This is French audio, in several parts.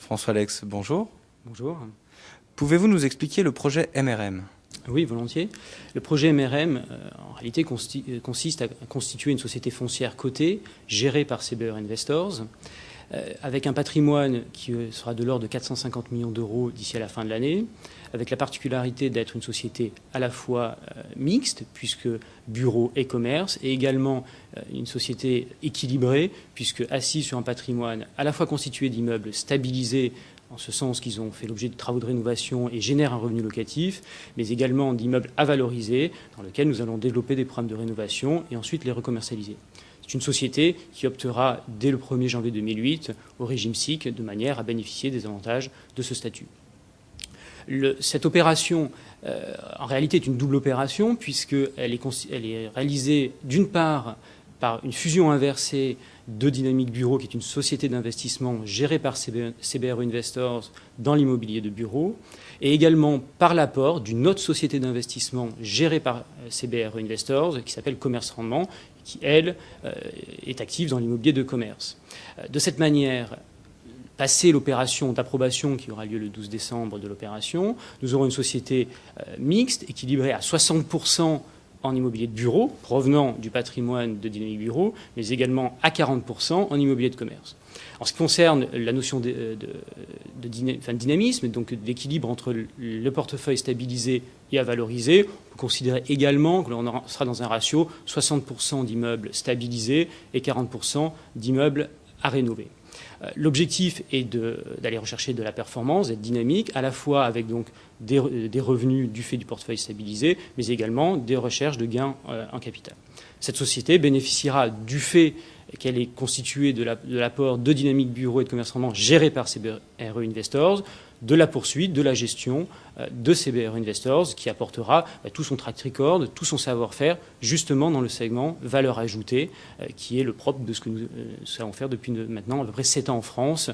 François Alex, bonjour. Bonjour. Pouvez-vous nous expliquer le projet MRM? Oui, volontiers. Le projet MRM, en réalité, consiste à constituer une société foncière cotée, gérée par CBRE Investors, avec un patrimoine qui sera de l'ordre de 450 millions d'euros d'ici à la fin de l'année, avec la particularité d'être une société à la fois mixte, puisque bureau et commerce, et également une société équilibrée, puisque assise sur un patrimoine à la fois constitué d'immeubles stabilisés, en ce sens qu'ils ont fait l'objet de travaux de rénovation et génèrent un revenu locatif, mais également d'immeubles à valoriser, dans lesquels nous allons développer des programmes de rénovation et ensuite les recommercialiser. C'est une société qui optera dès le 1er janvier 2008 au régime SIC, de manière à bénéficier des avantages de ce statut. Cette opération, en réalité, est une double opération, puisqu'elle est réalisée d'une part par une fusion inversée de Dynamique Bureau, qui est une société d'investissement gérée par CBRE Investors dans l'immobilier de bureau, et également par l'apport d'une autre société d'investissement gérée par CBRE Investors, qui s'appelle Commerce Rendement, qui, elle, est active dans l'immobilier de commerce. De cette manière, passé l'opération d'approbation qui aura lieu le 12 décembre de l'opération, nous aurons une société mixte, équilibrée à 60% en immobilier de bureau, provenant du patrimoine de Dynamique Bureau, mais également à 40% en immobilier de commerce. En ce qui concerne la notion de dynamisme, donc d'équilibre entre le portefeuille stabilisé et à valoriser, on peut considérer également que l'on sera dans un ratio 60% d'immeubles stabilisés et 40% d'immeubles à rénover. L'objectif est d'aller rechercher de la performance, d'être dynamique, à la fois avec donc des revenus du fait du portefeuille stabilisé, mais également des recherches de gains en capital. Cette société bénéficiera du fait qu'elle est constituée de l'apport de Dynamique Bureau et de Commerce Rendement géré par CBRE Investors, de la poursuite, de la gestion de CBRE Investors, qui apportera tout son track record, tout son savoir-faire, justement dans le segment valeur ajoutée, qui est le propre de ce que nous savons faire depuis maintenant à peu près 7 ans en France.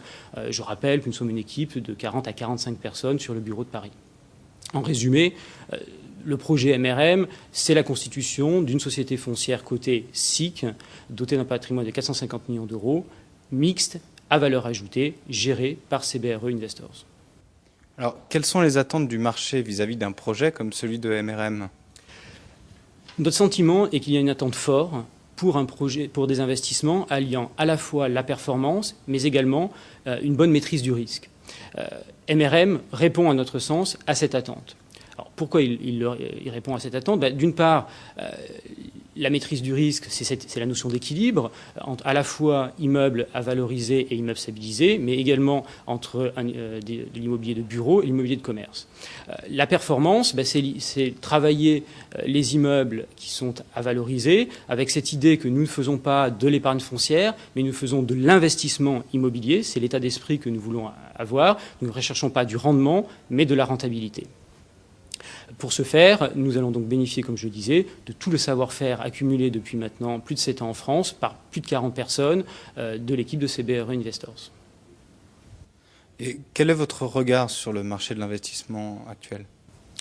Je rappelle que nous sommes une équipe de 40 à 45 personnes sur le bureau de Paris. En résumé, le projet MRM, c'est la constitution d'une société foncière cotée SIC, dotée d'un patrimoine de 450 millions d'euros, mixte, à valeur ajoutée, gérée par CBRE Investors. Alors, quelles sont les attentes du marché vis-à-vis d'un projet comme celui de MRM? Notre sentiment est qu'il y a une attente forte pour un projet, pour des investissements alliant à la fois la performance, mais également une bonne maîtrise du risque. MRM répond, à notre sens, à cette attente. Alors, pourquoi il répond à cette attente? D'une part, la maîtrise du risque, c'est la notion d'équilibre, entre à la fois immeubles à valoriser et immeubles stabilisés, mais également entre de l'immobilier de bureau et l'immobilier de commerce. La performance, c'est travailler les immeubles qui sont à valoriser, avec cette idée que nous ne faisons pas de l'épargne foncière, mais nous faisons de l'investissement immobilier. C'est l'état d'esprit que nous voulons avoir. Nous ne recherchons pas du rendement, mais de la rentabilité. Pour ce faire, nous allons donc bénéficier, comme je le disais, de tout le savoir-faire accumulé depuis maintenant plus de 7 ans en France par plus de 40 personnes de l'équipe de CBRE Investors. Et quel est votre regard sur le marché de l'investissement actuel?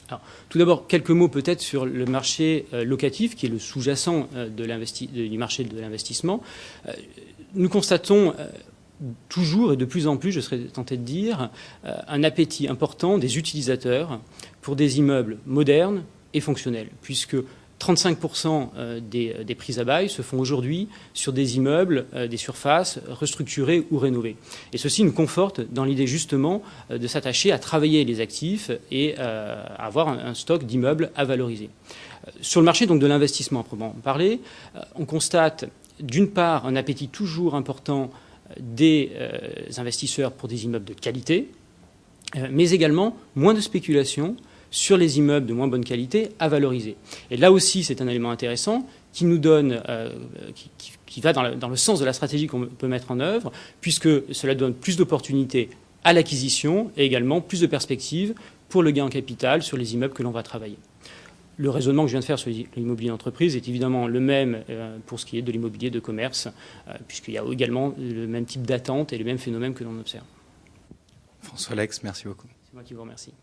Alors, tout d'abord, quelques mots peut-être sur le marché locatif, qui est le sous-jacent du marché de l'investissement. Nous constatons toujours et de plus en plus, je serais tenté de dire, un appétit important des utilisateurs pour des immeubles modernes et fonctionnels, puisque 35% des prises à bail se font aujourd'hui sur des immeubles, des surfaces restructurées ou rénovées. Et ceci nous conforte dans l'idée justement de s'attacher à travailler les actifs et à avoir un stock d'immeubles à valoriser. Sur le marché donc de l'investissement à proprement parler, on constate d'une part un appétit toujours important des investisseurs pour des immeubles de qualité, mais également moins de spéculation sur les immeubles de moins bonne qualité à valoriser. Et là aussi, c'est un élément intéressant qui nous donne, qui va dans le sens de la stratégie qu'on peut mettre en œuvre, puisque cela donne plus d'opportunités à l'acquisition et également plus de perspectives pour le gain en capital sur les immeubles que l'on va travailler. Le raisonnement que je viens de faire sur l'immobilier d'entreprise est évidemment le même pour ce qui est de l'immobilier de commerce, puisqu'il y a également le même type d'attente et les mêmes phénomènes que l'on observe. François Alex, merci beaucoup. C'est moi qui vous remercie.